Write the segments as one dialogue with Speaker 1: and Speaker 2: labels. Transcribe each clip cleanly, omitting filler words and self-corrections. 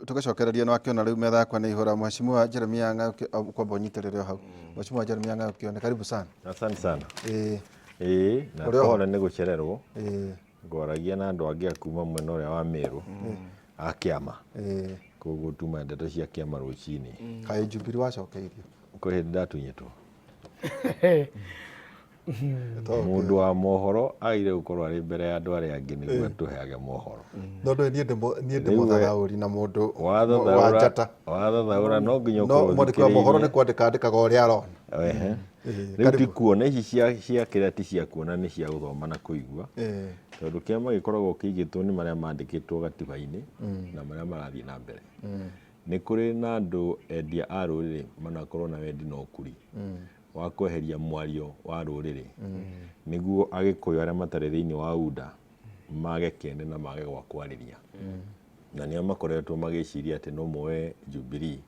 Speaker 1: tugacokereria no akiona riu metha yakwa ni ihura mheshimiwa Jeremia Ng'auki kwamba unyitirire hau mheshimiwa Jeremia Ng'auki one karibu sana.
Speaker 2: Asante sana. Na pole ni gucererwo. Ngoragia na andu angi akuma mwena uria wa Meru a kiama. Koguo tuma ndeto cia kiama rucini.
Speaker 1: Kai Jubilee wacokeirio.
Speaker 2: Kuri ndatunyitwo. Mundu wa mohoro aire gukorwo ari mbere ya andu aria angi niguo tuheage mohoro.
Speaker 1: No nie ndimuthathauri na mundu wa njata.
Speaker 2: Wathathaura no nginya
Speaker 1: ukorwo mwandiki wa mohoro ni kwandika andikaga uria arona.
Speaker 2: Riu ti kuona ici cia kiria ti cia kuona ni cia guthoma na kuigua. Tondu kiama gikoragwo kiigitwo ni maria mandikitwo gatiba-ini na maria marathie na mbere. Ni kuri na andu endia a ruriri manakorwo na wendi na ukuri wa kweheria mwario wa ruriri niguo agikuyu aria matari thiini wa UDA mage kene na mage gwa kwariria. Na nio makoretwo magiciria ati no moe Jubilee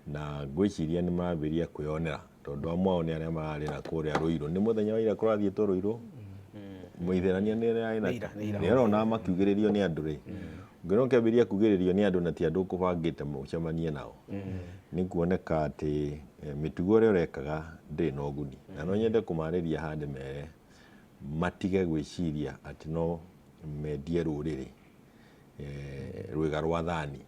Speaker 2: na gwiciria ni mabiria kwionera tondu amwe ni aria marari na kuria Ruiru ni muthenya wa ira kurathietwo Ruiru muitherania ni aina ni arona makiugiririo ni andu ri ngiro kiambiria kugiririo ni andu na ti andu kubangite mucemanie nao ni kuoneka ati mitugo ria urekaga ndi no guni na no nyende kumariria hande mere matige gwiciria ati no mendie ruriri rwiga rwa thani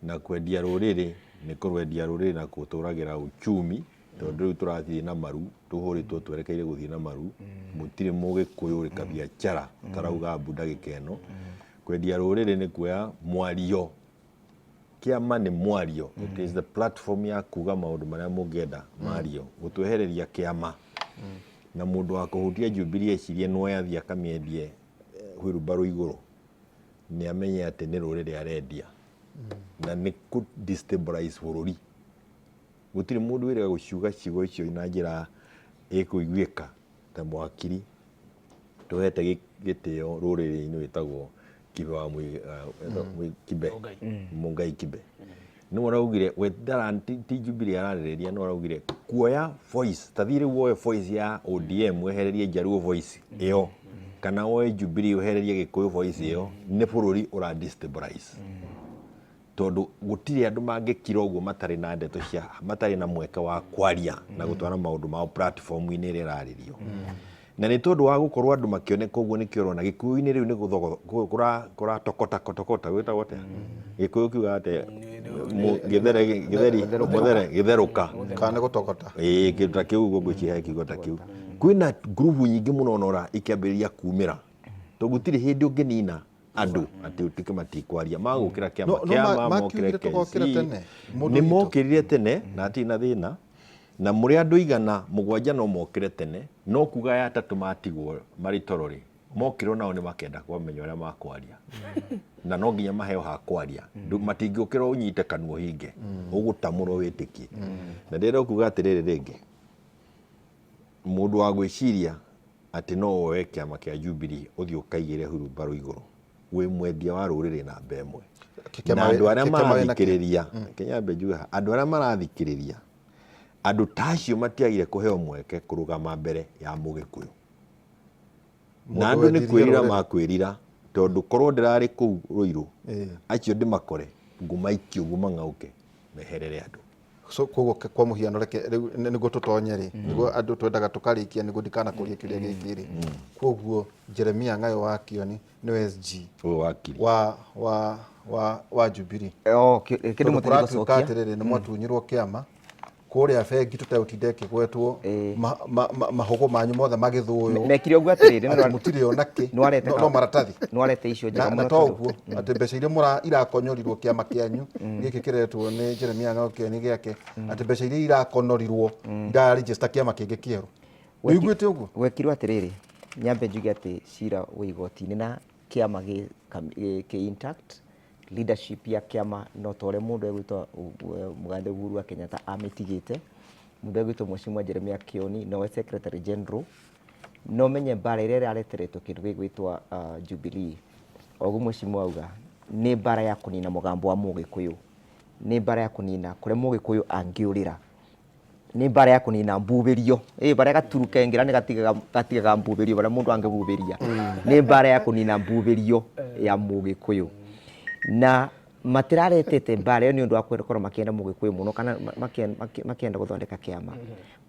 Speaker 2: na kwendia ruriri ni kurwendia ruriri na kuturagira uchumi tondu riu turathie na maru tuhuritwo twerekeire guthie na maru mutire mugikuyu rika biashara tarauga bunda gikeno kwendia ruriri ni kuya mwario kiama ni mwario. It is the platform ya kuga maundu maria mungienda mario gutwehereria kiama na mundu wa kuhutia Jubilee ecirie no yathia kamiendie hwirubaru iguru ni amenye ati ni ruriri arendia na ni ku destabilize bũrũri. Gutiri mundu wira guciuga ciugo icio na njira ikuiguika ta mwakiri tuhete gitio ruriri-ini witagwo kibe wa kibe mungai kibe no raugire wetara ti Jubilee arariria no raugire kuoya voice tathire woe voice ya ODM wehererie Njaruo voice iyo kana woe Jubilee wehererie Gikuyu voice iyo ni bũrũri ura destabilize tondu gutiri andu mangikira uguo matari na ndeto cia matari na mweke wa kwaria na gutwara maundu mao platform-ini iri raririo na ni tondu wa gukorwo andu makioneka uguo ni kiorona Gikuyu-ini riu ni kura tokota wita wote Gikuyu kiuga ate githeruka
Speaker 1: kana gutokota
Speaker 2: kiruta kiu uguo ngwiciria kigota kiu kwina group nyingi muno nora ikiambiria kumira to gutiri hindi unginina andu ati utike matikwaria magukira kiama mokire tene ni mokirire tene na ati na thina na muri andu igana mugwanja no mokire tene no kuga ya tatu matigwo mari torori mokiro nao ni makenda kwamenya uria makwaria na no nginya maheo ha kwaria matingiukira unyite kanwo hinge ugutamuro witikie na ndero kuga atiriri ringi mundu wa gwiciria ati no woe kiama kia Jubilee uthio kaigire hurumbaru iguru we mwendia wa ruriri na mbemwe na andu aria marathikiriria kinyambe njuga andu aria marathikiriria andu tacio matiagire kuheo mweke kurugama mbere ya mugikuyu na andu ni kwirira makwirira tondu korwo ndirari kuu Ruiru acio ndimakore ngumaiki uguo mang'auke meherere andu
Speaker 1: so koguo kwa muhiano reke niguo tutonye ri niguo andu twendaga tukarikia niguo ndikana kuria kiria giki ri koguo Jeremia Ng'ayo wa Kioni ni SG wa Jubilee
Speaker 3: kindu mutiri gucokia
Speaker 1: atiriri ni mwatunyirwo kiama kuria bengi tutayutinde kigwetwo mahogo manyu mothe magithuyo
Speaker 3: mekire uguo atiriri
Speaker 1: mutiri onaki no maratathi
Speaker 3: nwarete icio njega
Speaker 1: muno toguo ati mbeca iria irakonyorirwo kiama kianyu giki kiretwo ni Jeremia Ng'ayo Kioni giake ati mbeca iria irakonorirwo ira register kiama kingi kieru wiguite uguo
Speaker 3: wekirwo atiriri nyambe njuge ati cira wigoti-ini na kiama ki intact leadership ya kiama no tore mundu egwitwa Mugathe Uhuru wa Kenyatta amitigite mundu egwitwa Mheshimiwa Jeremia Kioni no secretary general no menye bara iria areteretwo kindu gigwitwa Jubilee ogu Mheshimiwa auga ni bara ya kunina mugambo wa mugikuyu ni bara ya kunina kure mugikuyu angiurira ni bara ya kunina mbubirio bara gaturuke ngira ni gatigaga mbubirio bara mundu angebubiria ni bara ya kunina mbubirio ya mugikuyu na matiraretete mbara ĩyo nĩ ũndũ wa kwenda makienda mũgĩkũyũ mũno kana makienda gũthondeka kĩama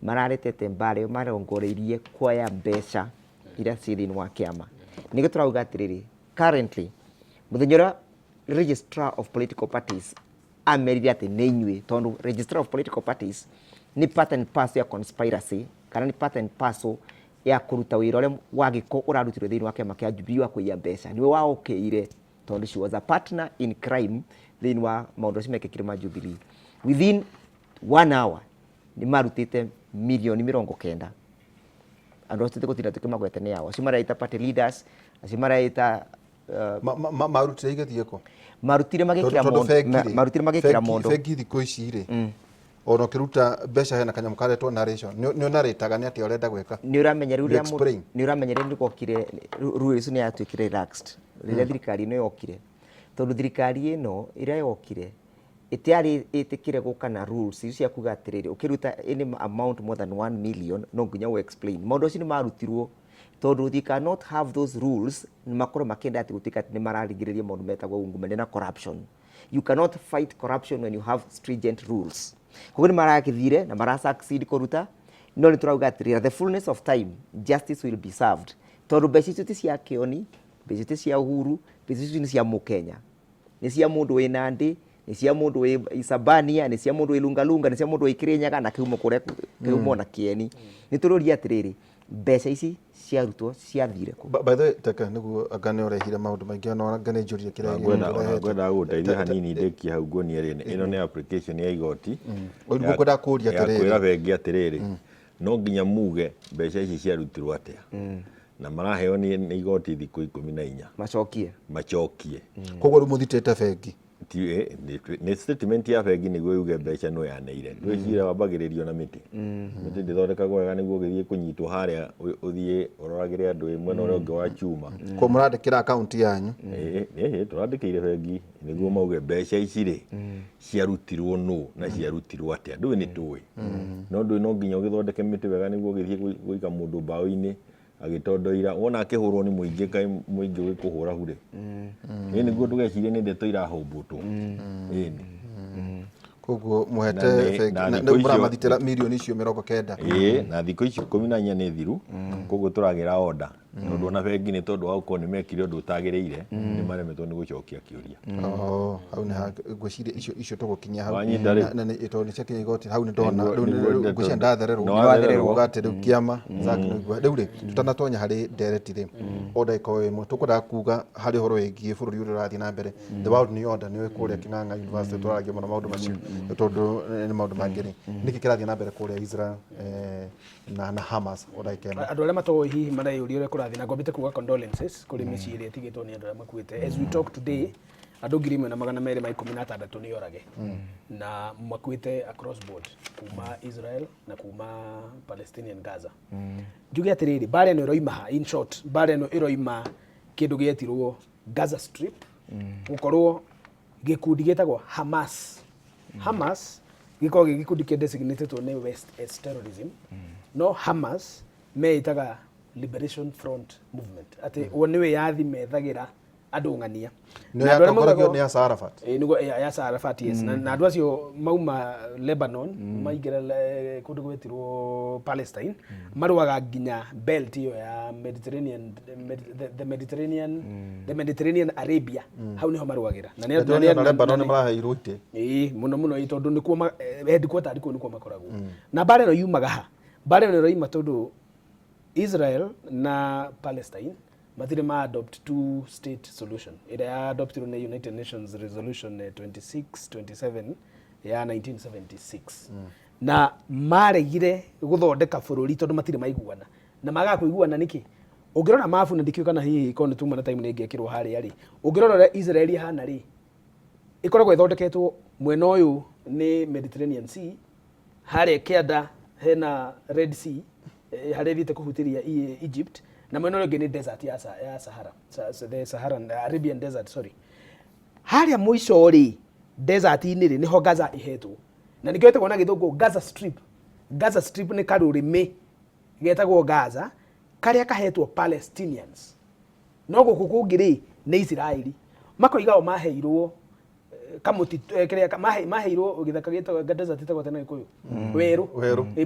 Speaker 3: mararetete mbara ĩyo marongoreirie kuoya mbeca iria ciĩ thĩinĩ wa kĩama nĩgĩ tũrauga atĩrĩrĩ currently mũthenya ũrĩa registrar of political parties amerire atĩ nĩ inyuĩ tondũ registrar of political parties nĩ part and parcel ya conspiracy kana nĩ part and parcel ya kũruta wĩra ũrĩa wa gĩko ũrarutirwo thĩinĩ wa kĩama kĩa Jubilee wa kũiya mbeca nĩwe waũkĩire tondũ she was a partner in crime thĩinĩ wa maũndũ acio mekĩkire ma Jubilee within 1 hour nĩ marutĩte milioni 90 andũ acio tũgũtinda tũkĩmagwete nĩ yao acio maraita party leaders acio maraita
Speaker 1: marutire igĩthiĩ kũ
Speaker 3: marutire magĩkĩra mondo
Speaker 1: bengi thikũ ici rĩ ona ũkĩruta mbeca hena kanyamũ karetwo narration nĩ ũnarĩtaga nĩ atĩ ũrenda gwĩka
Speaker 3: nĩ ũramenya rĩu nĩ ũramenya rĩu nĩgokire rules nĩ yatuĩkire relaxed rĩrĩa thirikari ĩno yokire tondũ thirikari ĩno ĩrĩa yokire ĩtiarĩ ĩtĩkire gũka na rules icio cia kuga atĩrĩrĩ ũkĩruta any amount more than 1 million no nginya u explain maũndũ acio nĩ marutirwo tondũ they cannot have those rules nĩ makorwo makĩenda atĩ gũtuĩka atĩ nĩ mararigĩrĩria maũndũ metagwo ungumania na corruption you cannot fight corruption when you have stringent rules koguo nĩ maragĩthire na marasucceed kũruta no nĩ tũrauga atĩrĩra the fullness of time justice will be served tondũ mbeca icio ti cia Kioni mbeca icio ti cia Uhuru mbeca icio nĩ cia Mũkenya nĩ cia mũndũ wĩ Nandi nĩ cia mũndũ wĩ Isabania nĩ cia mũndũ wĩ Lungalunga nĩ cia mũndũ wĩ Kirinyaga na kĩhumo kũrĩa kĩhumo na Kieni nĩ tũrũria atĩrĩrĩ mbeca ici ciarutwo ciathire kũ
Speaker 1: by the way teka nĩguo anga nĩ ũrehire maũndũ maingĩ ona anga nĩ njũria kĩrĩa
Speaker 2: ngwenda gũteithia hanini ndĩkia hau nguonia ĩno nĩ application ya igoti
Speaker 1: ũguo kwenda kũria atĩrĩrĩ
Speaker 2: kwĩra bengi atĩrĩrĩ no nginya muge mbeca ici ciarutirwo atĩa na maraheo nĩ igoti thikũ 14 macokie
Speaker 1: koguo rĩu mũthitĩte bengi
Speaker 2: nĩ statement ya bengi nĩguo yuge mbeca no yaneire ndwĩcire wambagĩrĩrio na mĩtĩ mĩtĩ ndĩthondekagwo wega nĩguo ũgĩthiĩ kũnyitwo harĩa ũthiĩ ũroragĩre andũ mwena ũrĩa ũngĩ wa chuma
Speaker 1: kwa mũrandĩkĩra akaunti yanyu
Speaker 2: tũrandĩkĩire bengi nĩguo mauge mbeca ici rĩ ciarutirwo nũ na ciarutirwo atĩa ndũĩ nĩ tũĩ no ndũĩ no nginya ũgĩthondeke mĩtĩ wega nĩguo ũgĩthiĩ gũika mũndũ mbaũ-inĩ agĩtondoira wona akĩhũrwo nĩ mũingĩ kaĩ mũingĩ ũgĩkũhũra hure nĩguo ndũgecirie nĩ ndeto irahũmbũtwo koguo
Speaker 1: mũhete nĩ mũramathitĩra milioni icio 90
Speaker 2: na thikũ icio 14 nĩ thiru koguo tũragĩra order tondũ ona bengi nĩ tondũ wa gũkorwo nĩ mekire ũndũ ũtagĩrĩire nĩ maremetwo nĩ gũcokia kĩũria
Speaker 1: hau nĩ ngwĩciria icio tũgũkinya hau na tondũ nĩ ciakinya igoti hau nĩ ndona ngwĩciria ndathererwo ũgatĩ rĩu kĩama Zack rĩu rĩ tũtanatonya harĩ ndereti rĩ o ndagĩka o ĩmwe tũkwendaga kuga harĩ ũhoro wĩgiĩ bũrũri ũrĩa ũrathiĩ na mbere the world new order nĩwe kũrĩa King'ang'a University tũraragia mũno maũndũ macio tondũ nĩ maũndũ mangĩ rĩ nĩkĩ kĩrathiĩ na mbere kũrĩa Israel na Hamas o ndagĩka ĩmwe
Speaker 4: andũ arĩa matoĩ hihi mareyũria ũrĩa kũrathiĩ na ngwambĩte kuga condolences kũrĩ mĩciĩ ĩrĩa ĩtigĩtwo nĩ andũ arĩa makuĩte as we talk today andũ 1,216 nĩ orage na makuĩte across board kuma Israel na kuma Palestinian Gaza njuge atĩrĩrĩ mbara ĩno ĩroima in short mbara ĩno ĩroima kĩndũ gĩetirwo Gaza Strip gũkorwo gĩkundi gĩtagwo Hamas gĩkoragwo gĩkundi kĩa designated nĩ West as terrorism no Hamas meitaga Liberation Front Movement ati wone yathi methagira andu ngania
Speaker 1: no yatongoragia ni ya Arafat
Speaker 4: niguo ya Arafat yes na andu acio mauma Lebanon maingira kundu gwetirwo Palestine maruaga nginya belt iyo ya the Mediterranean Arabia hau niho maruagira
Speaker 1: na Lebanon maraheirwo ite
Speaker 4: muno itondu nikuo headquarter ariko nikuo makoragwo na bare no yumaga ha bare no roima tondu Israel na Palestine matire ma adopt two state solution ida ya adopted na United Nations resolution 2627 ya 1976 na maregire guthondeka bururi tondu matire maiguana na maga kuiguana niki ungirora mafu na ndikio kana hihi ikono tuma na time ni ngekirwo hari ari ungirora Israel hana ri ikoragwo ithondeketwo mwena uyu ni Mediterranean Sea hari kianda hena Red Sea harĩ thite kũhutiria Egypt na mwena ũngĩ nĩ desert ya Sahara the Saharan Arabian desert sorry harĩa mũico rĩ desert-inĩ rĩ niho Gaza ihetwo na nĩkĩo ĩtagwo na gĩthũngũ Gaza Strip nĩ karũrĩmĩ getagwo Gaza karĩa kahetwo Palestinians no gũkũ kũngĩ rĩ nĩ Israeli makoiga o maheirwo kamuti kiria maheirwo githaka gitagwo gadeza titagwo tena ikuyu weru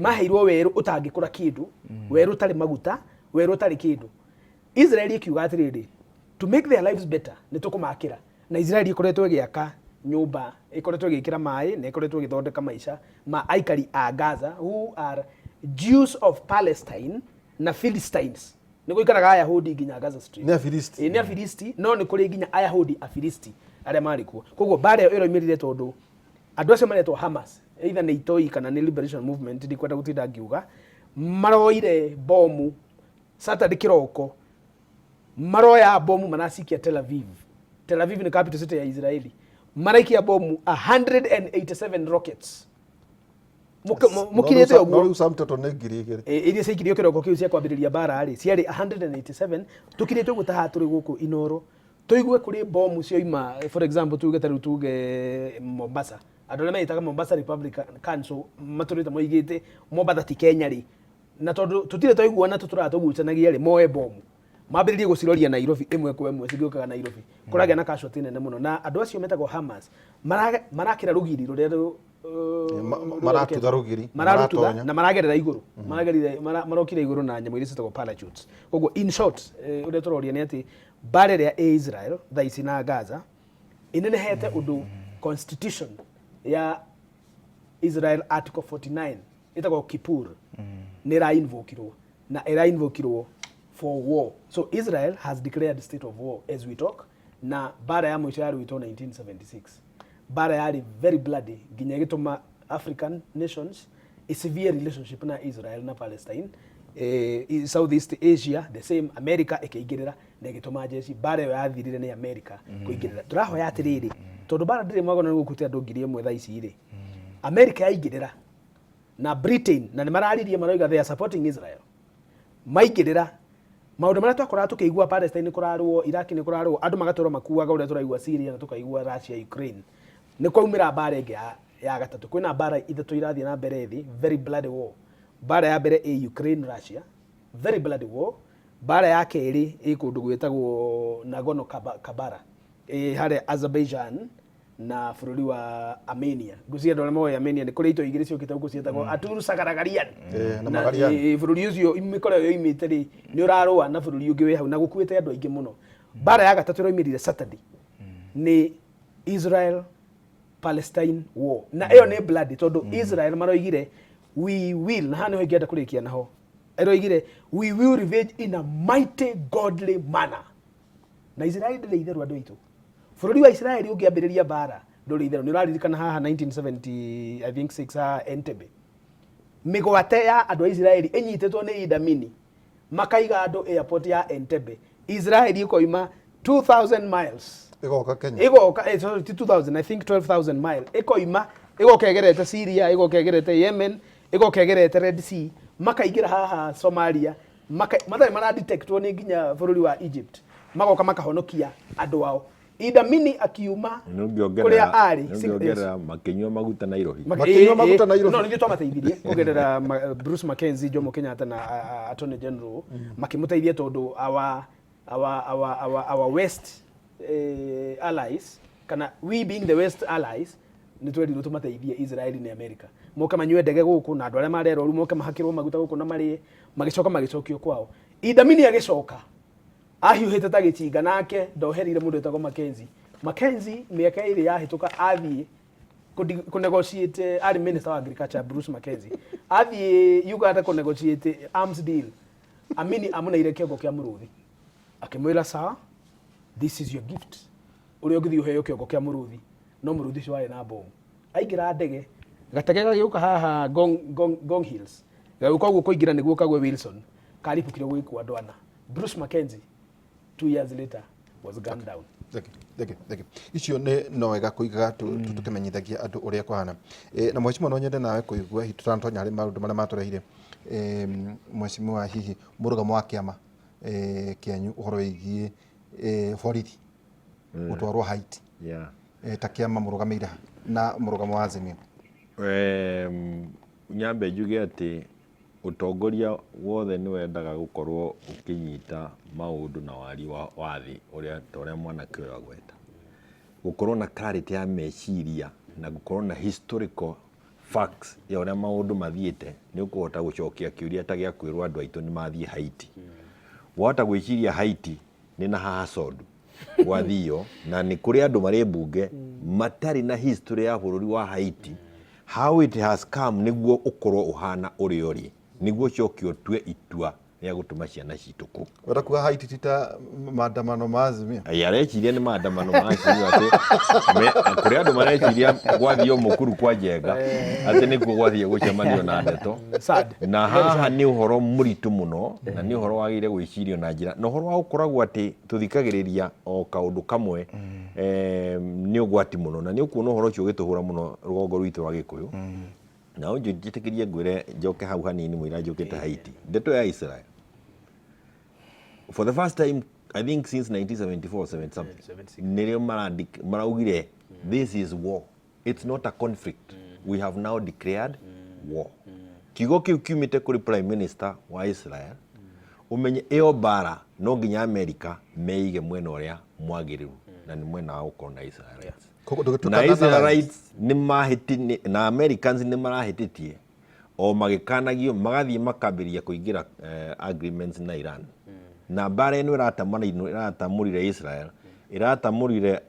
Speaker 4: maheirwo weru utangikura kindu weru tari maguta weru tari kindu Israeli ikiuga atiriri to make their lives better nitukumakira na Israeli ikoretwo igiaka nyumba ikoretwo igikira mai na ikoretwo igithondeka maisha ma aikari a Gaza who are Jews of Palestine na Philistines niko ikaraga Ayahudi nginya Gaza Strip
Speaker 1: ni Afilisti
Speaker 4: ni Afilisti no ni kuri nginya Ayahudi Afilisti aria mari kuo koguo bare iro imirire tondu andu acio maretwo Hamas either ni itoi kana ni liberation movement ndikwenda gutinda ngiuga maroire bomu Saturday kiroko maroya bomu manasikia Tel Aviv ni capital city ya Israeli maraikia bomu 187 rockets mukirete ogwo
Speaker 1: no some toto negiri
Speaker 4: iria cikirio kiroko kiu cia kwambiriria bara ari ciari 187 tukirete ogwo taha turi guku Inoro tuigue kuri bomu cioima for example tuge taru tuge Mombasa andu aria meitaga Mombasa Republican Council maturite moigite Mombasa ti Kenya ri na tondu tutire twaiguana tuturatugucanagia ri moe bomu mambiririe guciroria Nairobi imwe kwa imwe cigiokaga Nairobi kuragia na casualty nene muno na andu acio metagwo Hamas marakira rugiri ruria
Speaker 1: maratutha rugiri
Speaker 4: mararututha na maragerera iguru marokire iguru na nyamu iria citagwo parachutes koguo in short uria turoria ni ati bare ria Israel thaici na Gaza inenehete undu constitution ya Israel article 49 itagwo Kippur ni ra invokirwo na era invokirwo for war. So Israel has declared state of war as we talk. Na bara ya mwisho yari wito 1976. Bara yari very bloody. Ginya gituma African nations a severe relationship na Israel na Palestine. Southeast Asia the same America ikigirira na gituma jeshi bara yo yathirire ni America kuigirira. Turaho yatiriri. Tondu bara ndire mwagona gukutia andu ngiri imwe tha ici ri. America yaigirira na Britain na mararirie maroiga they are supporting Israel. Maigirira maundu maria twakora tukiigua Palestine kurarwo Iraq ni kurarwo andu magatoro makuaga uria turaigua Syria na tukaigua Russia Ukraine ni kwaumira bara ingi ya gatatu kwina bara ithatu irathie na mbere thi very bloody war bara ya mbere Ukraine Russia very bloody war bara ya keri ikundu gwitagwo Nagorno-Karabakh hare Azerbaijan na bururi wa Armenia gucia ndole moyo Armenia ni kuri ito igiri cio kitauko cietagwo Aturu Sagaragarian
Speaker 1: na Magarian
Speaker 4: bururi ucio imikore yo imite ri ni urarwa na bururi ungi we hau na gukuite andu aingi muno bara ya gatatu ro imirire Saturday ni Israel Palestine war na iyo ni blood tondu Israel maroigire we will na hano ingienda kurikia naho eroigire we will revenge in a mighty godly manner na Israel ndire itheru andu itu bururi wa Israeli ungiambiriria bara nduri itheru ni uraririkana haha 1970 I think 6 ha Entebbe migwate ya andu a Israeli inyitetwo ni Idi Amin makaiga andu airport ya Entebbe Israeli ikoima 2000 miles
Speaker 1: igoka Kenya
Speaker 4: igoka 2000 I think 12000 mile ikoima igokegerete Syria igokegerete Yemen igokegerete Red Sea makaigira haha Somalia mathai mara detectwo ni nginya bururi wa Egypt magoka makahonokia andu ao Idi Amin akiuma kuria ari
Speaker 2: ngiongera makinywa maguta Nairobi
Speaker 4: no ndio twamateithirie kugerera Bruce Mackenzie Jomo Kenyatta na Attorney General makimuteithia tondu our West allies kana we being the West allies ni twerirwo tumateithie Israeli na America moka manywe ndege guku na andu aria marero ru moka mahakirwo maguta guku na mari magicoka magicokio kwao Idi Amin agicoka ahiuhite ta gichinga nake ndoherire mundu etagwo Mackenzie miaka iri yahituka athie ku negotiate ari minister wa agriculture Bruce Mackenzie athie Uganda ku negotiate arms deal Amini amuneire kiongo kia muruthi akimwira sawa this is your gift uri ogithi uheo kiongo kia muruthi no muruthi cio wari na bomu aingira ndege gatege gagiuka haha Gong Hills gauka guko ingira niguo kagwe Wilson karipukire gwikwa ndwana Bruce Mackenzie 2 years later was gunned down.
Speaker 1: Theke. Icio no wega kuiga tukimenyithagia andu uria kwahana. Na mheshimiwa no nyende nawe kuigua tutantonya hari maundu maria matureire. Mheshimiwa hihi murugamo wa kiama kianyu uhoro wigie borithi gutwarwo Haiti. Ta kiama murugameira na murugamo wa Azimio.
Speaker 2: Nyambe njuge ati utongoria wothe ni wendaga gukorwo ukinyita maundu na wari wa thi uria mwana kioya gweta gukorwo na clarity ya meciria na gukorwo na historical facts ya ũrĩa maũndũ mathiĩte nĩ ũkũhota gũcokia kĩũria ta gĩa kwĩrwo andũ aitũ nĩ mathiĩ Haiti. Wahota gwĩciria Haiti nĩ na haha Sondu gwathio na nĩ kũrĩ andũ marĩ mbunge matarĩ na history ya bũrũri wa Haiti. How it has come nĩguo ũkorwo ũhana ũrĩa ũrĩ nĩguo cokio tue itua rĩa gũtũma ciana citũ kũ.
Speaker 1: Wenda kuga Haiti tita maandamano ma Azimio.
Speaker 2: Areciria nĩ maandamano ma Azimio atĩ kũrĩ andũ mareciria gwathio mũkuru kwa Njenga atĩ nĩkuo gwathie gũcemanio na ndeto. Na haha nĩ ũhoro mũritũ mũno na nĩ ũhoro wagĩrĩire gwĩcirio na njĩra na ũhoro wa gũkoragwo atĩ tũthikagĩrĩria o kaũndũ kamwe nĩ ũgwati mũno na nĩ ũkuona ũhoro ũcio ũgĩtũhũra mũno rũgongo rwitũ rwa Gĩkũyũ. Na njĩtĩkĩrie ngwĩre njoke hau hanini mũira njũkĩte Haiti. Ndeto ya Israel. For the first time, I think since 1974, 70 something, nĩrĩo maraugire this is war. It's not a conflict. We have now declared war. Kiugo kĩu kiumĩte kũrĩ Prime Minister wa Israel. Umenye ĩyo mbara no nginya America meige mwena ũrĩa mwagĩrĩru na nĩ mwena wa gũkorwo na Israel. Na Israelites na Americans nĩ marahĩtĩtie o magĩkanagio magathiĩ makambĩrĩria kũingĩra agreements na Iran. Na mbara ĩno ĩratamũrire Israel, ĩratamũrire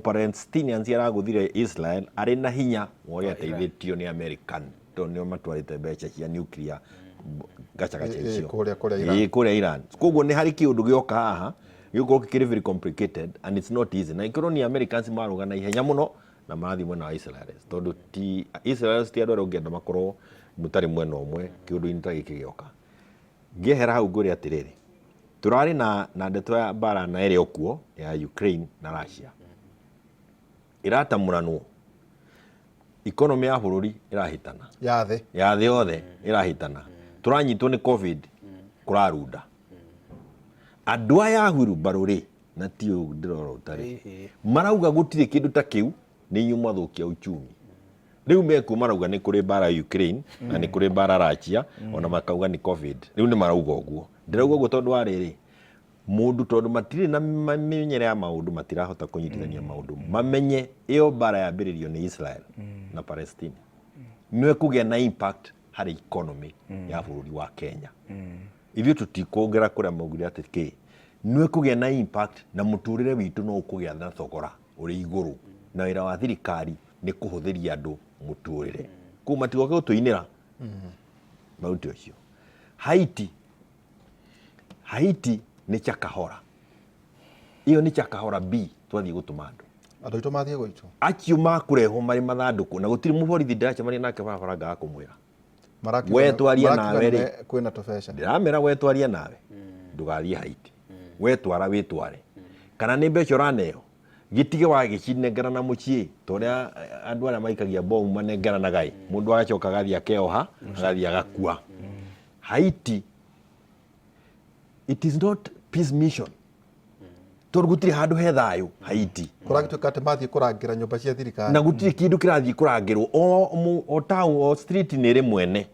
Speaker 2: Palestinians aragũthire Israel arĩ na hinya ũrĩa ateithĩtio nĩ American tondũ nĩo matwarĩte mbeca cia nuclear gacagaca icio kũrĩa Iran. Koguo nĩ harĩ kĩũndũ gĩoka haha gĩgũkorwo kĩrĩ very complicated and it's not easy. Na ikorwo ni Americans maruga na ihenya mũno na marathiĩ mwena wa Israel tondũ ti Israel ti andũ arĩa ũngĩenda makorwo mũtarĩ mwena ũmwe kĩũndũ-inĩ ta gĩkĩ gĩoka. Ngĩehera hau ngũrĩ atĩrĩrĩ, turari na ndeto ya mbara na ĩrĩ okuo ya Ukraine na Russia iratamũranwo. Economy ya bũrũri irahĩtana ya thĩ yothe irahĩtana. Turanyitwo nĩ COVID kũrarunda. Andũ aya ahuru barũrĩ na ti ndĩrora ũtarĩ marauga gũtirĩ kĩndũ ta kĩu nĩ inyuĩ mwathũkia uchumi. Rĩu mekuo marauga nĩ kũrĩ mbara Ukraine na nĩ kũrĩ mbara Russia ona makauga ni COVID. Rĩu nĩ marauga ũguo. Ndĩrauga ũguo tondũ wa rĩrĩ mũndũ tondũ matirĩ na mĩmenyere ya maũndũ matirahota kũnyitithania maũndũ. Mamenye ĩyo mbara yambĩrĩrio nĩ Israel na Palestine nĩ kũgĩa na impact harĩ economy ya bũrũri wa Kenya. Ithuĩ tũtikũngera kũrĩa maugire atĩ kĩ nĩ kũgĩa na impact na mũtũrĩre witũ no ũkũgĩa na thogora ũrĩ igũrũ na wĩra wa thirikari nĩ kũhũthĩria andũ mũtũrĩre. Kũu matigoke gũtũinĩra mauti ũcio. Haiti nĩ Chakahora. Iyo nĩ Chakahora B twathiĩ gũtũma andũ.
Speaker 1: Andũ aitũ mathiĩ gũitwo.
Speaker 2: Acio makũrehwo marĩ mathandũkũ na gũtirĩ mũborithi ndĩracemania nake barabara ngaga kũmwĩra. We twaria nawe rĩ
Speaker 1: kwĩna tũbeca.
Speaker 2: Ndĩramera we twaria nawe ndũgathiĩ Haiti. We twara wĩtware. Kana nĩ mbeca ũraneo gĩtige wagĩcinengera mũciĩ torĩa andũ arĩa maikagia bomu manengera gai mũndũ agacoka agathia akeoha agathia agakua. Haiti it is not peace mission. Tondũ gũtirĩ handũ he thayũ Haiti.
Speaker 1: Kũragĩtuĩka atĩ mathiĩ kũrangĩra nyũmba cia thirikari.
Speaker 2: Na gũtirĩ kĩndũ kĩrathiĩ kũrangĩrwo o town o street nĩ ĩrĩ mwene.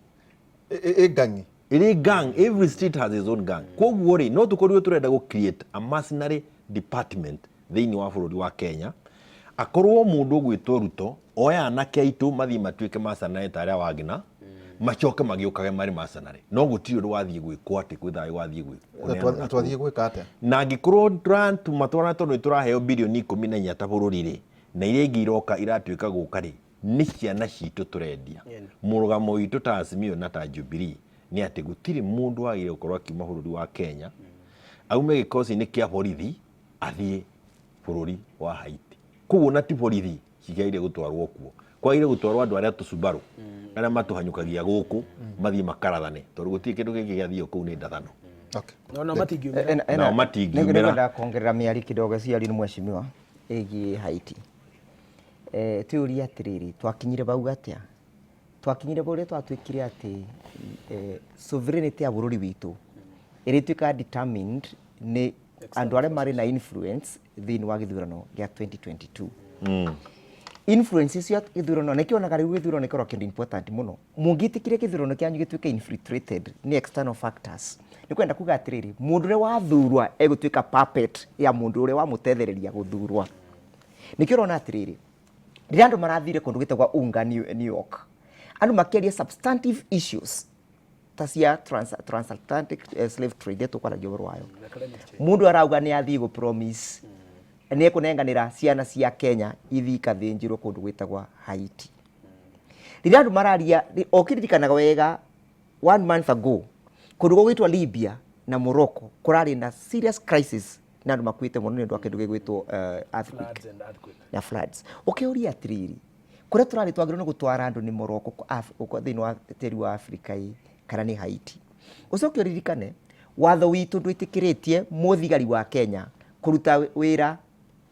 Speaker 1: Gangi.
Speaker 2: Ĩrĩ gang, every street has its own gang. Koguo rĩ no tũkorirwo tũrenda gũ create a mercenary department thĩinĩ wa bũrũri wa Kenya. Akorwo mũndũ gwĩtwo Ruto oya anake aitũ mathiĩ matuĩke mercenary ta arĩa wagina macoke magĩũkage marĩ mercenary. No gũtirĩ ũndũ wathiĩ gwĩkwo atĩ kwĩ thayũ wathiĩ gwĩkwo.
Speaker 1: Twathiĩ gwĩka atĩa?
Speaker 2: Na angĩkorwo tũratũmatwara tondũ nĩ tũraheo birioni 14 ta bũrũri rĩ na iria ingĩ iroka iratuĩka gũka rĩ nĩ ciana citũ tũrendia. Mũrũgamo witũ ta Azimio na ta Jubilee nĩ atĩ gũtirĩ mũndũ wagĩrĩirwo gũkorwo akiuma bũrũri wa Kenya aume gĩkoci-inĩ kĩa borithi athiĩ bũrũri wa Haiti. Koguo na ti borithi cigĩrĩire gũtwarwo kuo. Kwagĩrĩire gũtwarwo andũ arĩa tũcubarũ arĩa matũhanyũkagia gũkũ mathiĩ makarathane tondũ gũtirĩ kĩndũ kĩngĩ gĩathiĩ kũu nĩ ndathano.
Speaker 4: No matingiumĩra.
Speaker 2: No matingiumĩra.
Speaker 3: Nĩngwenda kuongerera mĩari kidogo ciari nĩ mheshimiwa ĩgiĩ Haiti. Tũũria atĩrĩrĩ twakinyire bau atĩa? Twakinyire bau rĩrĩa twatuĩkire atĩ sovereignty ya bũrũri witũ ĩrĩtuĩka determined nĩ andũ arĩa marĩ na influence thĩinĩ wa gĩthurano gĩa 2022. Influence cia gĩthurano nĩkĩonaga rĩu gĩthurano nĩkorwo kĩndũ important mũno. Mũngĩtĩkire gĩthurano kĩanyu gĩtuĩke infiltrated nĩ external factors. Nĩ kwenda kuga atĩrĩrĩ mũndũ ũrĩa wathurwa egũtuĩka puppet ya mũndũ ũrĩa wamũtethereria gũthurwa. nikio rona atiriri rĩrĩa andũ marathire kũndũ gwĩtagwo Unga New York andũ makĩaria substantive issues ta cia transatlantic slave trade tũkwaragia ũhoro wayo mũndũ arauga nĩ athiĩ gũ promise nĩ kũnenganĩra ciana cia Kenya ithi ikathĩnjirwo kũndũ gwĩtagwo Haiti rĩrĩa andũ mararia okĩririkanaga wega 1 month ago kũndũ gwĩtwa Libya na Morocco kũrarĩ na serious crisis na andũ makuĩte mũno nĩ ũndũ wa kĩndũ gĩgwĩtwo earthquake na floods ũkĩũria atiriri kũrĩa tũrarĩ twagĩrĩirwo nĩ gũtwara andũ nĩ Morocco thĩinĩ wa tĩri wa Africa kana nĩ Haiti ũcoke ũririkane watho witũ ndwĩtĩkĩrĩtie mũthigari wa Kenya kũruta wĩra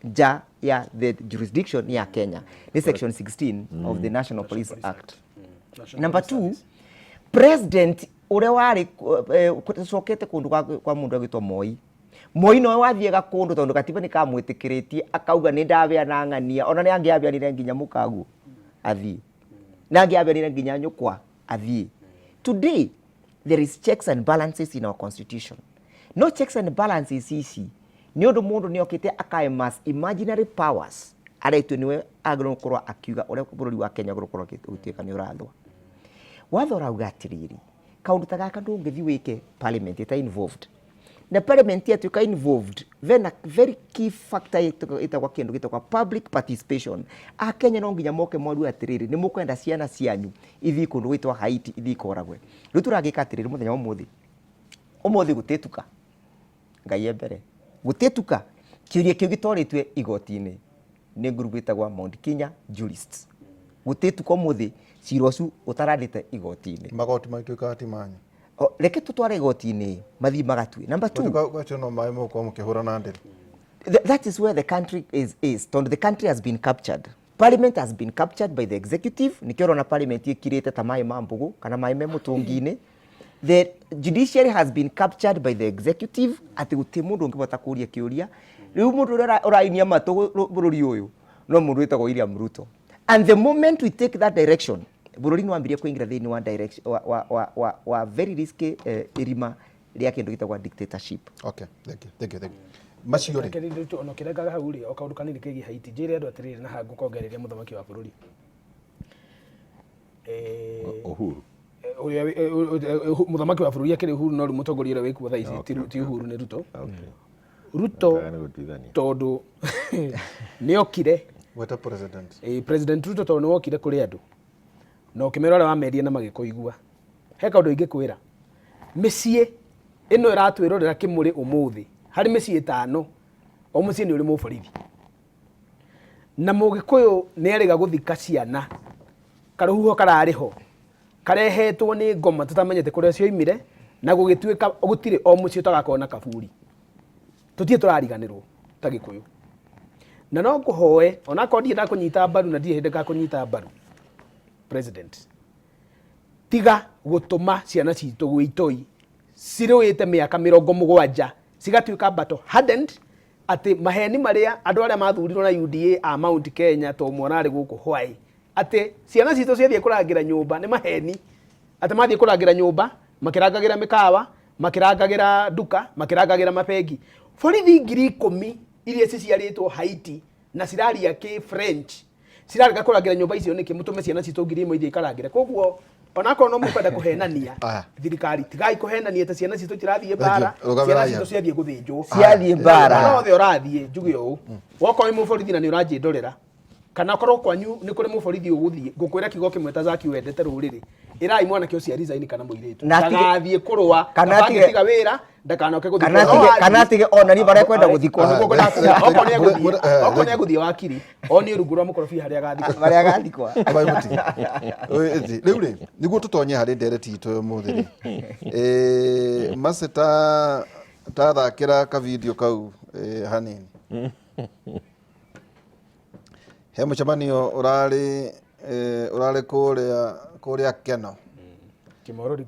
Speaker 3: nja ya the jurisdiction ya Kenya ni section 16 of the National Police Act. Number 2, president ũrĩa warĩ cokete kũndũ kwa mũndũ agĩtwo Moi no wathiega kũndũ tondũ katiba nĩ kamwĩtĩkĩrĩtie akauga nĩ ndabeana ng'ania ona nĩ angĩabeanire nginya mũkagu athiĩ na angĩabeanire nginya nyũkwa athiĩ. Today there is checks and balances in our constitution. No checks and balances ici nĩ ũndũ mũndũ nĩ okĩte akae mass imaginary powers araitwo niwe agĩrĩirwo gũkorwo akiuga ũrĩa bũrũri wa Kenya gũkorwo gũtuĩka nĩ ũrathwa. Watho rauga atiriri kaũndũ ta gaka ndũngĩthiĩ wĩke parliament ĩta involved na parliament yatuĩka involved then a very key factor ĩtagwo kĩndũ gĩtagwo public participation. Akenya no nginya moke moru atiriri nĩ mũkwenda ciana cianyu ithi kũndũ gwĩtwa Haiti ithi koragwe. Rĩu tũragĩka atiriri mũthenya ũmũthĩ gũtĩtuka ngai mbere gũtĩtuka kĩũria kĩu gĩtwarĩtwe igoti-inĩ nĩ group ĩtagwo Mount Kenya jurists gũtĩtuka ũmũthĩ cira ũcio ũtarandĩte igoti-inĩ
Speaker 1: magoti maituĩka ati manyu
Speaker 3: reke tũtware igoti-inĩ mathi magatue. Number
Speaker 1: 2,
Speaker 3: that is where the country is. The country has been captured. Parliament has been captured by the executive. Nikio rona parliament ikirete ta mai mambugu kana mai me mutungi-inĩ. The judiciary has been captured by the executive. Ati guti mundu ungibota kuria kiuria. Riu mundu urainia matu bũrũri ũyũ no mundu wĩtagwo William Ruto. And the moment we take that direction, bũrũri nĩ wambirie kũingira thĩinĩ wa direction wa very risky irima rĩa kĩndũ gĩtagwo dictatorship.
Speaker 1: Okay, thank you. Macio rĩ
Speaker 4: kĩrĩndũ ono kĩrengaga hau rĩ o kaũndũ kanini kĩgiĩ Haiti njĩre andũ atirĩrĩ na hangu kongereria mũthamaki wa bũrũri
Speaker 2: Uhuru
Speaker 4: mũthamaki wa bũrũri akĩrĩ Uhuru no rĩu mũtongoria ũrĩa wĩkuo thaa ici ti Uhuru nĩ Ruto tondũ nĩ okire
Speaker 1: weta president
Speaker 4: president Ruto tondũ nĩ wokire kũrĩ andũ no kĩmero ũrĩa wameria na magĩkũigua he kaũndũ ingĩkwĩra mĩciĩ ĩno ĩratwĩrorera kĩmũrĩ ũmũthĩ harĩ mĩciĩ 5 o mũciĩ nĩ ũrĩ mũborithi na mũgĩkũyũ nĩ arĩga gũthika ciana karũhuho kararĩho karehetwo nĩ ngoma tũtamenyete kũrĩa cioimire na gũgĩtuĩka gũtirĩ o mũciĩ ũtagakorwo na kaburi tũtiĩ tũrariganĩrwo ta Gĩkũyũ na no ngũhoe ona korwo ndirĩ ndakũnyita mbaru na ndirĩ hĩndĩ ngakũnyita mbaru president tiga gũtũma ciana citũ gwĩtoi cirũĩte mĩaka 70 cigatuĩka battle hardened atĩ maheni marĩa andũ arĩa mathurirwo na UDA a Mount Kenya to mwararĩ gũkũ Hawaii atĩ ciana citũ ciathiĩ kũrangĩra nyũmba nĩ maheni atĩ mathiĩ kũrangĩra nyũmba makĩrangagĩra mĩkawa makĩrangagĩra duka makĩrangagĩra mabengi borithi 10,000 iria ciciarĩtwo Haiti na ciraria kĩ French cirarega kũrangĩra nyũmba icio nĩkĩ mũtũme ciana citũ 1,000 ithiĩ ikarangĩre koguo onakorwo no mũkwenda kũhenania thirikari tigai kũhenania ta ciana citũ cirathiĩ bara ciana citũ ciathiĩ gũthĩnjwo
Speaker 3: ciathiĩ bara
Speaker 4: othe ũrathiĩ njuge ũũ wokorwo nĩ mũborithi na nĩ ũranjĩndorera kana korwo kwanyu nĩ kũrĩ mũborithi ũgũthiĩ ngũkwĩra kiugo kĩmwe ta Zack wendete rũrĩrĩ ĩrai mwanake ũcio resign kana mũirĩtu ndagathiĩ kũrũa kana tiga wĩra ndakanoke gũthikwo
Speaker 3: kana atige ona ni bare kwenda gũthikwo
Speaker 4: nĩguo kwenda okorwo nĩ egũthiĩ wakiri o nĩ rungu rwa mũkorobia harĩa agathikwo
Speaker 1: rĩu rĩ nĩguo tũtonye harĩ ndereti itũ mũthĩ rĩ Mase tathakĩra ka video kau hanini he mũcemanio ũrarĩ kũrĩa Keno
Speaker 4: Kimorori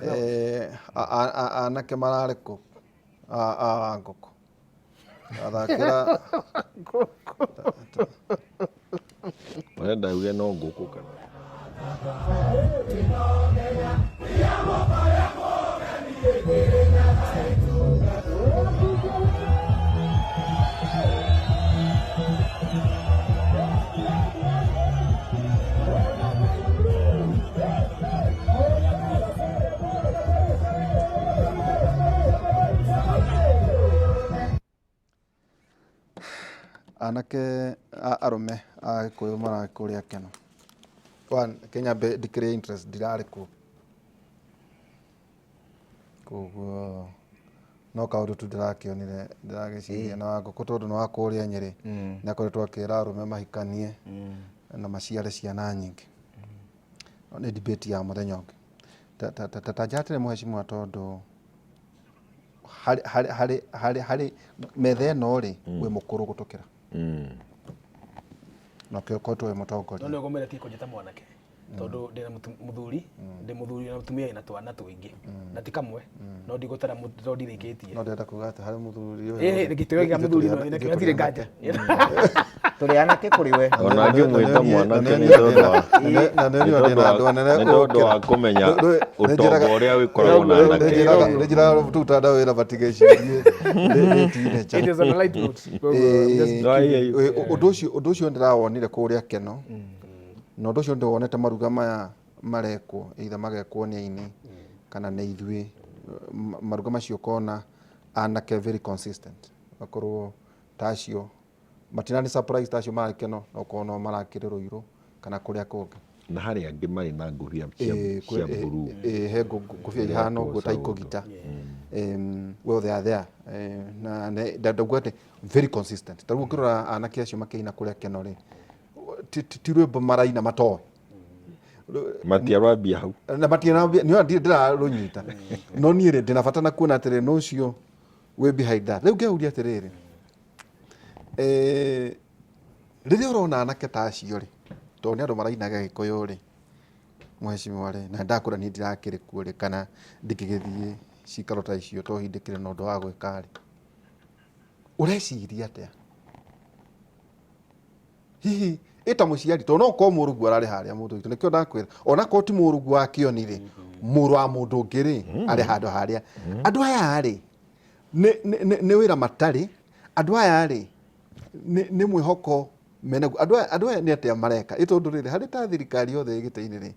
Speaker 1: anake mararĩ kũ ngũkũ athakĩra
Speaker 2: marenda uge no ngũkũ kana
Speaker 1: anake arume a Gĩkũyũ marakũrĩa Keno. One, Kenya ndikĩrĩ interest ndirarĩ kuo. Koguo no kaũndũ tu ndĩrakĩonire ndĩragĩciria na Wangũkũ tondũ nĩ wa kũrĩa Nyĩrĩ nĩ akoretwo akĩra arũme mahikanie na maciare ciana nyingĩ. Nĩ debate ya mũthenya ũngĩ. Ta njatĩre mheshimiwa tondũ harĩ metha ĩno rĩ wĩ mũkũrũ gũtũkĩra. Na kĩokoretwo wĩ mũtongoria.
Speaker 4: No nĩ ũgomeretie kũnjĩta mwanake. Tondũ ndĩna mũthuri, ndĩ mũthuri na mũtumia na twana tũingĩ. Na ti kamwe, no ndigũtara mũndũ ndirĩkĩtie.
Speaker 1: No ndĩrenda kuuga atĩ harĩ mũthuri ũyũ.
Speaker 4: Gĩtĩo gĩa mũthuri no gĩtirĩ nganja.
Speaker 3: Tũrĩ anake kũrĩ we.
Speaker 2: Ona ngĩmwĩta mwanake nĩ tondũ wa kũmenya ũtonga ũrĩa wĩkoragwo na anake.
Speaker 1: Nĩ njĩra tũtanda wĩra batigecirie.
Speaker 4: It is on a light note.
Speaker 1: Ũndũ ũcio ndĩrawonire kũrĩa Keno. Na ũndũ ũcio ndĩwonete maruga maya marekwo either magekwo nĩ aini kana nĩ ithuĩ. Maruga macio kona anake very consistent. Akorwo tacio matina nĩ surprise tacio marĩ Keno no kono marakĩrĩ Rũirũ kana kũrĩa kũngĩ.
Speaker 2: Na harĩ angĩ marĩ na ngũbia cia blue.
Speaker 1: He ngũbia ihana ũguo ta ikũgita. Well they are there. Na ndauga atĩ very consistent. Tarĩu ũkĩrora anake acio makĩina kũrĩa Keno rĩ ti rwĩmbo maraina matoĩ.
Speaker 2: Matiarwambia hau.
Speaker 1: Na matiarwambia nĩ ndĩrarũnyita. No niĩ rĩ ndĩna bata na kuona atĩrĩ no ũcio wĩ behind that. Rĩu ngĩũria atĩrĩrĩ. Rĩrĩa ũrona anake ta acio rĩ tondũ nĩ andũ marainaga Gĩkũyũ rĩ mheshimiwa rĩ na ndakũra niĩ ndirakĩrĩ kuo rĩ kana ndingĩgĩthiĩ cikaro ta icio to hindĩkĩre na ũndũ wa gwĩka rĩ ũreciria atĩa? Hihi ĩta mũciari tondũ no ko mũrũgu ararĩ harĩa mũndũ witũ nĩkĩo ndakwĩra ona ko ti mũrũgu wa Kioni rĩ mũrũ wa mũndũ ũngĩ rĩ arĩ handũ harĩa. Andũ aya rĩ nĩ wĩra matarĩ. Andũ aya rĩ nĩ mwĩhoko menaguo. Andũ aya nĩ atĩa mareka tondũ rĩrĩ harĩ ta thirikari yothe ĩgĩtĩ-inĩ rĩ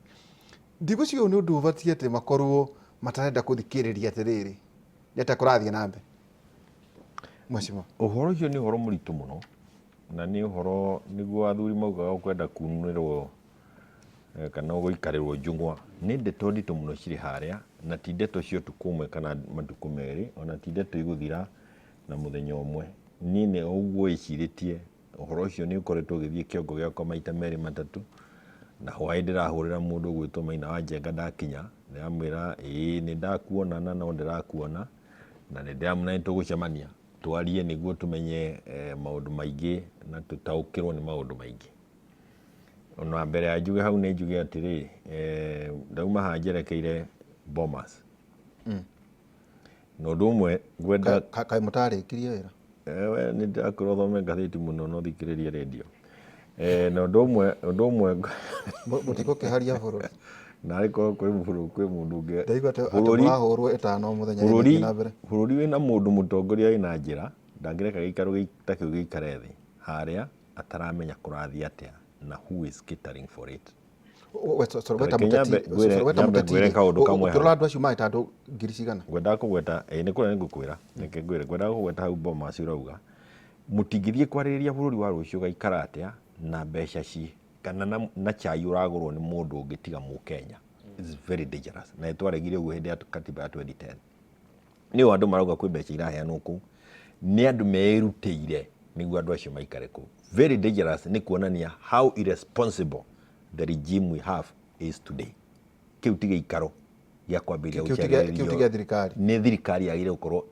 Speaker 1: ndigũcio nĩ ũndũ ũbatiĩ atĩ makorwo matarenda kũthikĩrĩria atĩrĩrĩ nĩ atĩa kũrathiĩ na mbere. Mheshimiwa
Speaker 2: ũhoro ũcio nĩ ũhoro mũritũ mũno na nĩ ũhoro nĩguo athuri maugaga ũkwenda kunĩrwo kana gũikarĩrwo njung'wa. Nĩ ndeto nditũ mũno cirĩ harĩa na ti ndeto cia ũtukũ ũmwe kana matukũ merĩ ona ti ndeto igũthira na mũthenya ũmwe. Niĩ nĩ ũguo ĩcirĩtie ũhoro ũcio nĩ ũkoretwo ũgĩthiĩ kĩongo gĩakwa maita merĩ matatũ na hwaĩ ndĩrahũrĩra mũndũ gwĩtwo Maina wa Njenga ndakinya ndĩramwĩra nĩ ndakuona na no ndĩrakuona na nĩ ndĩramwĩra nĩ tũgũcemania twarie nĩguo tũmenye maũndũ maingĩ na tũtaũkĩrwo nĩ maũndũ maingĩ. Ona mbere ya njuge hau nĩ njuge atĩrĩ ndauma haha njerekeire Bomas. Na ũndũ ũmwe ngwenda
Speaker 1: kaĩ mũtarĩkirie wĩra?
Speaker 2: Nĩ ndakũra thome ngathĩti mũno no thikĩrĩrie redio. Na ũndũ ũmwe
Speaker 1: mũtikũkĩharia bũrũri.
Speaker 2: Na arĩkorwo kwĩ mũndũ ũngĩ
Speaker 1: ndaigua atĩ mũrahũrwo ĩtano mũthenya na mbere.
Speaker 2: Bũrũri wĩna mũndũ mũtongoria wĩna njĩra ndangĩreka gĩikaro ta kĩu gĩikare thĩ harĩa ataramenya kũrathiĩ atĩa na who is catering for it.
Speaker 1: Ũkĩrora andũ acio maita andũ ngiri cigana.
Speaker 2: Ngwendaga kũgweta nĩ kũrĩa ngũkwĩra reke ngwĩre ngwendaga kũgweta hau Bomas ũrauga mũtingĩthiĩ kwarĩrĩria bũrũri wa rũciũ gaikara atĩa na mbeca ci kana na chai ũragũrwo nĩ mũndũ ũngĩ tiga Mũkenya. It's very dangerous. Na twaregire ũguo hĩndĩ ya katiba ya 2010. Nĩ andũ marauga kwĩ mbeca iraheanwo kũu nĩ andũ meĩrutĩire nĩguo andũ acio maikare kũu. Very dangerous nĩ kuonania how irresponsible the regime we have is today. Kĩu ti gĩikaro gĩa kwambĩrĩria gũciarĩrĩrio nĩ thirikari yagĩrĩire gũkorwo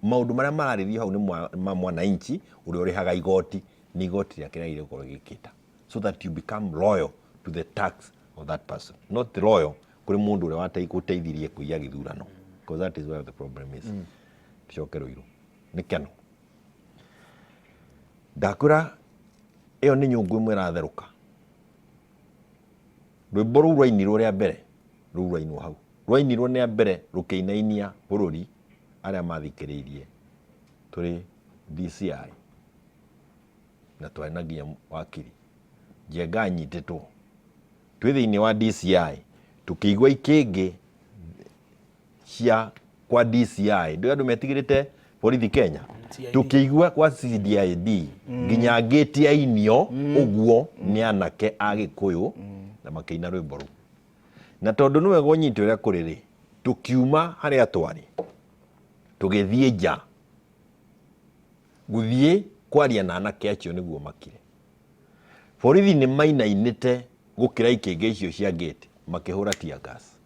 Speaker 2: maũndũ marĩa mararĩrĩrio hau nĩ mwananchi ũrĩa ũrĩhaga igoti nĩ igoti rĩake rĩagĩrĩire gũkorwo gĩkĩta so that you become loyal to the tax of that person, not loyal kũrĩ mũndũ ũrĩa wateithirie kũiya gĩthurano, because that is where the problem is. Tucoke Rũirũ nĩ Keno ndakũra ĩyo nĩ nyũngũ ĩmwe ĩratherũka. Rwĩmbo rũu rwainirwo rĩa mbere rũu rwainwo hau rwainirwo nĩ mbere rũkĩinainia bũrũri arĩa mathikĩrĩirie tũrĩ DCI na twarĩ na nginya wakiri Njenga anyitĩtwo twĩ thĩinĩ wa DCI tũkĩigua ikĩngĩ cia kwa DCI. Ndĩ andũ metigĩrĩte borithi Kenya tukĩigua kwa CDID nginya gate ya inio uguo nĩ anake a Gĩkũyũ na makĩina rwĩmbo rũu na tondũ nĩ wega ũnyite ũrĩa kũrĩ rĩ tukiuma harĩa twarĩ tũgĩthiĩ nja gũthiĩ kwaria na anake acio nĩguo makire borithi nĩ mainainĩte gũkĩra ikĩngĩ icio cia gate makĩhũra tear gas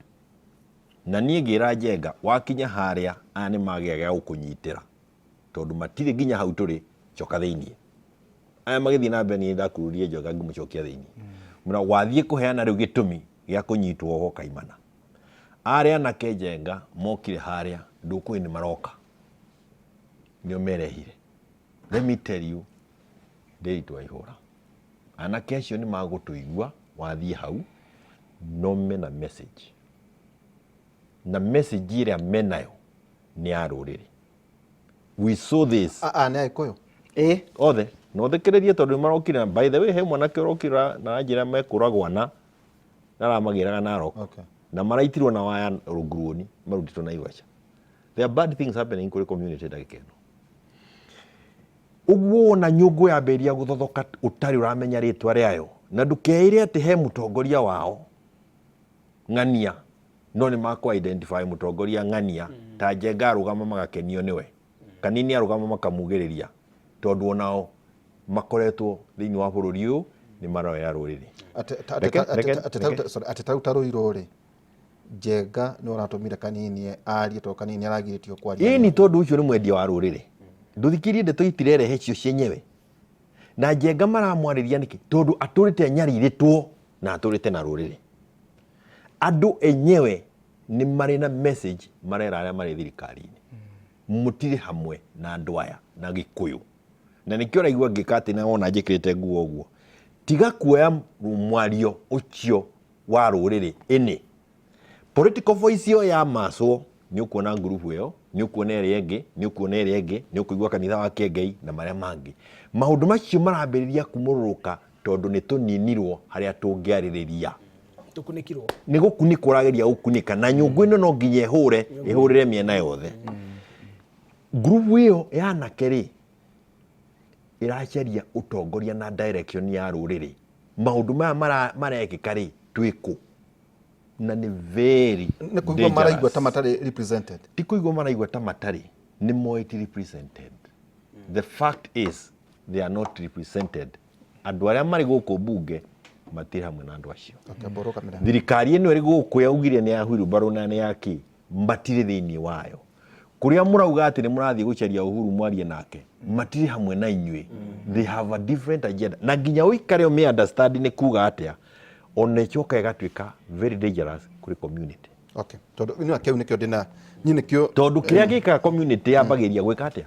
Speaker 2: na niĩ ngĩra Njenga wakinya harĩa aya nĩ magĩa gĩa gũkũnyitĩra tondũ matirĩ nginya hau tũrĩ coka thĩinĩ aya magĩthiĩ na mbere niĩ ndakururie Njenga ngĩmũcokia thĩinĩ mũna wathiĩ kũheana rĩu gĩtũmi gĩa kũnyitwo ho kaimana arĩa anake Njenga mokire harĩa ndũkũĩ nĩ maroka nĩo merehire let me tell you Ndĩritũ Waihũra anake acio nĩ magũtũigua wathiĩ hau no mena message na message ĩrĩa menayo nĩ ya rũrĩrĩ we saw this
Speaker 1: nĩ Agĩkũyũ
Speaker 2: othe no thekererie tondũ marokira by the way he mwanake ũrokira na njĩra mekũragwo na aramagĩraga Narok na maraitirwo na waya runguruoni marutĩtwo na Igwacha there are bad things happening kũrĩ community ndagĩka ĩno ũguo na nyũngũ yambĩrĩria gũthothoka ũtarĩ ũramenya rĩtwa rĩayo na ndũkeĩre atĩ he mũtongoria wao ng'ania no nĩ makũ identify mũtongoria ng'ania ta Njenga arũgama magakenio nĩwe kanini arũgama makamugĩrĩria tondũ onao makoretwo thĩinĩ wa bũrũri ũyũ nĩ maroya rũrĩrĩ
Speaker 1: atĩ taruta rũirũ rĩ Njenga nĩ ũratũmire kanini arie tondũ kanini aragirĩtio kwaria
Speaker 2: ni tondũ ũcio nĩ mwendia wa rũrĩrĩ ndũthikĩrie ndeto itirerehe cio cienyewe na Njenga maramwarĩria nĩkĩ tondũ atũrĩte nyarirĩtwo na atũrĩte na rũrĩrĩ andũ enyewe nĩ marĩ na message marera arĩa marĩ thirikari-inĩ mũtirĩ hamwe na andũ aya na Gĩkũyũ na nĩkĩo ũraigua ngĩka na wona njĩkĩrĩte nguo ũguo tiga kuoya mwario ũcio wa rũrĩrĩ ĩnĩ political voice ĩyo ya macwo nĩ ũkuona ngurubu ĩyo nĩ ũkuona ĩrĩa ĩngĩ nĩ ũkuona ĩrĩa ĩngĩ nĩ ũkũigua kanitha wa Kĩengei na marĩa mangĩ maũndũ macio marambĩrĩria kumũrũrũka tondũ nĩ tũninirwo harĩa tũngĩarĩrĩria
Speaker 4: tukunikirwo
Speaker 2: nĩ gũkunĩka ũrageria gũkunĩka na nyũngũ ĩno no nginya ĩhũrĩre mĩena yothe ngurubu ĩyo ya anake rĩ ĩracaria ũtongoria na direction ya rũrĩrĩ maũndũ maya marekĩka rĩ twĩkũ na nĩ very
Speaker 1: nĩ kũigua maraigua ta matarĩ represented
Speaker 2: ti kũigua maraigua ta matarĩ nĩ moĩti represented the fact is they are not represented andũ arĩa marĩ gũkũ bunge matirĩ hamwe na andũ acio thirikari ĩno ĩrĩ gũkũ yaugire nĩ ya Wilbaro na nĩ yaki matirĩ thĩinĩ wayo kũrĩa mũrauga atĩ nĩ mũrathiĩ gũcaria Uhuru mwarie nake matirĩ hamwe na inyuĩ they have a different agenda na nginya ũikare ũmĩ understand nĩ kuga atĩa ona ĩcoka ĩgatuĩka very dangerous kũrĩ community
Speaker 1: tondũ nĩ kĩu nĩkĩo ndĩna nĩkĩo
Speaker 2: tondũ kĩrĩa gĩkaga community yambagĩria gwĩka atĩa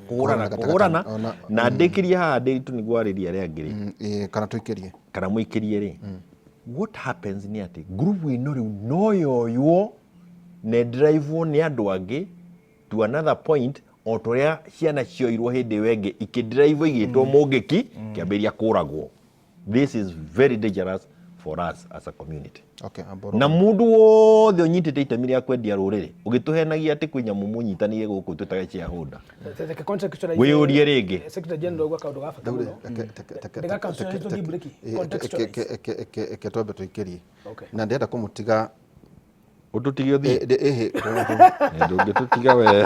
Speaker 2: kũhũrana na ndĩkĩrie haha Ndĩritũ nĩguo arĩria arĩa angĩ kana mũikĩrie rĩ what happens nĩ atĩ group ĩno rĩu no yoywo ne drive nĩ andũ angĩ to another point o torĩa ciana cioirwo hĩndĩ ĩyo ĩngĩ ikĩdrive igĩtwo mũngĩki kĩambĩria kũragwo this is very dangerous for us as a community na mũndũ wothe ũnyitĩte itemi rĩa kwendia rũrĩrĩ ũgĩtũhenagia atĩ kwĩ nyamũ mũnyitanĩire gũkũ twĩtage shareholder wĩyũrie rĩngĩ
Speaker 4: Secretary General gwa kaũndũ gabata mũno
Speaker 1: twambe tũikĩrie na ndĩrenda kũmũtiga
Speaker 2: ũtũtige ũthiĩ ndũngĩtũtiga we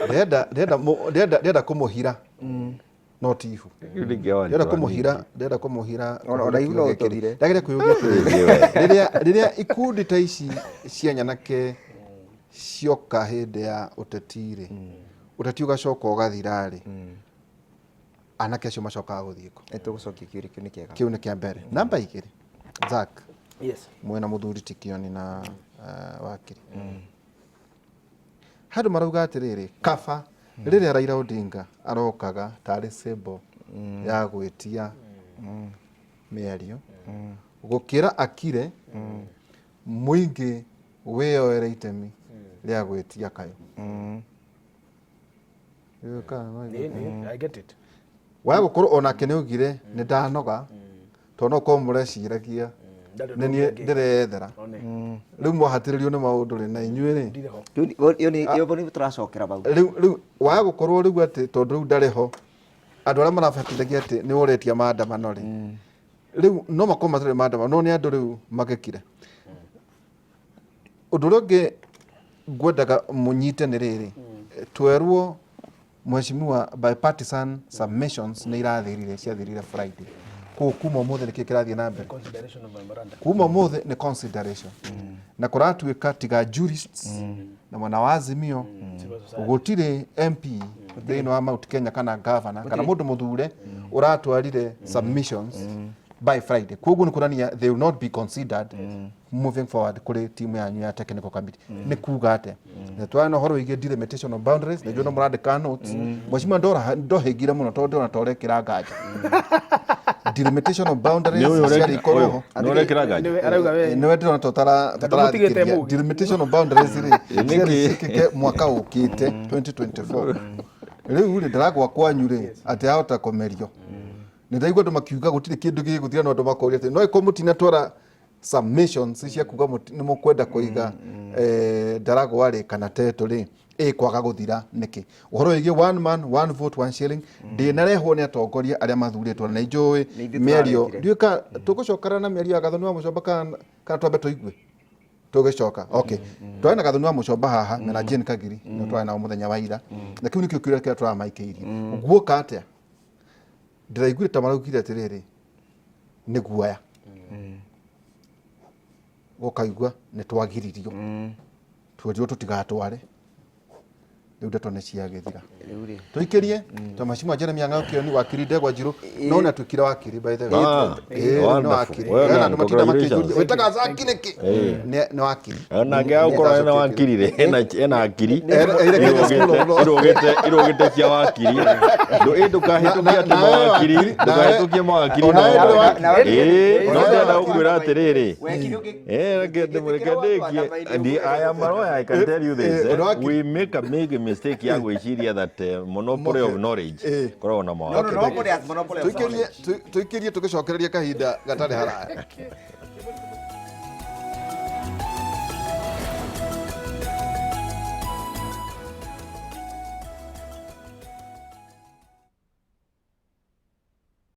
Speaker 1: ndĩrenda kũmũhira no tihu ndĩrenda kũmũhira rĩrĩa ikundi ta ici cia nyanake cioka hĩndĩ ya ũteti-rĩ ũteti ũgacoka ũgathira-rĩ anake acio macokaga gũthiĩ kĩu nĩ kĩa mbere namba 2 Zack mwena mũthuri ti Kioni na wakiri handũ marauga atĩrĩrĩ kaba rĩrĩa Raila Odinga arokaga tarĩ symbol ya gwĩtia mĩario gũkĩra akire mũingĩ wĩyoere itemi rĩa gwĩtia kayo
Speaker 4: I get it
Speaker 1: wa gũkorwo onake nĩ ugire nĩ ndanoga tondũ no ko mũreciragia nĩ niĩ ndĩrethera rĩu mwahatĩrĩrio nĩ maũndũ rĩ na inyuĩ rĩ
Speaker 3: yo nĩ tũracokera bau
Speaker 1: rĩu waga gũkorwo rĩu atĩ tondũ rĩu ndarĩ ho andũ arĩa marabatithagia atĩ nĩ ũretia maandamano rĩ rĩu no makorwo matarĩ maandamano no nĩ andũ rĩu magĩkire ũndũ ũrĩa ũngĩ ngwendaga mũnyite nĩ rĩrĩ twerwo mheshimiwa bipartisan submissions nĩ irathirire ciathirire Friday kuma ũmũthĩ nĩkĩ kĩrathiĩ na mbere kuma ũmũthĩ nĩ consideration na kũratuĩka tiga jurists na mwena wa Azimio gũtirĩ MP thĩinĩ wa Mount Kenya kana governor kana mũndũ mũthure ũratwarire submissions by Friday koguo nĩ kuonania they will not be considered moving forward kũrĩ timu yanyu ya technical committee nĩ kuga atĩ twana ũhoro wĩgiĩ delimitation of boundaries nĩguo no mũrandĩka notes mheshimiwa ndohĩngire mũno tondũ ndona torekĩra nganja delimitation of boundaries ciarĩ ikorwo
Speaker 2: norekĩra nganja
Speaker 1: nĩwe ndĩrona tũtarathikĩria delimitation of boundaries ciarĩ mwaka ũkĩte 2024 rĩu rĩ ndaragwa kwanyu rĩ atĩ ahota kũmerio nĩ ndaigua andũ makiuga gũtirĩ kĩndũ gĩgũthira no andũ makoria atĩ no ĩkorwo mũtinatwara submissions cia kuga nĩ mũkwenda kũiga ndaragwa rĩ kana teto rĩ kwaga gũthira nĩkĩ ũhoro wĩgiĩ one man one vote one shilling ndĩnarehwo nĩ atongoria arĩa mathurĩtwo na nĩnjũĩ mĩario ndiũka tũgũcokana na mĩario ya Gathoni wa Mũcomba kana twambe tũigue tũgĩcoka okay twarĩ na Gathoni wa Mũcomba haha na Jane Kagiri no twarĩ nao mũthenya wa ira na kĩu nĩkĩo kĩrĩa kĩrĩa tũramaikĩirie guoka atĩa ndĩraiguire ta maraugire atĩrĩrĩ nĩ guoya gũkaigua nĩ twagiririo twerirwo tũtigatware rĩu ndeto nĩ ciagĩthira tũikĩrie ta mheshimiwa Jeremy Ang'ao Kioni wakiri Ndegwa Njiru no na twĩkire wakiri by the way no wakiri na andũ matinda makĩnjuria wĩtaga Zack nĩkĩ nĩ wakiri
Speaker 2: onake agũkorwo ena wakiri rĩ ena akiri irũgĩte cia wakiri ndũkahĩtũkie atĩ mawakiri ndũkahĩtũkie mawakiri no ndĩrenda gũkwĩra atĩrĩrĩ reke ndĩkie I am a lawyer I can tell you this we make a big mistake ya gwĩciria that monopoly of knowledge koragwo na mawakiri
Speaker 1: tũikĩrie tũgĩcokereria kahinda gatarĩ haraya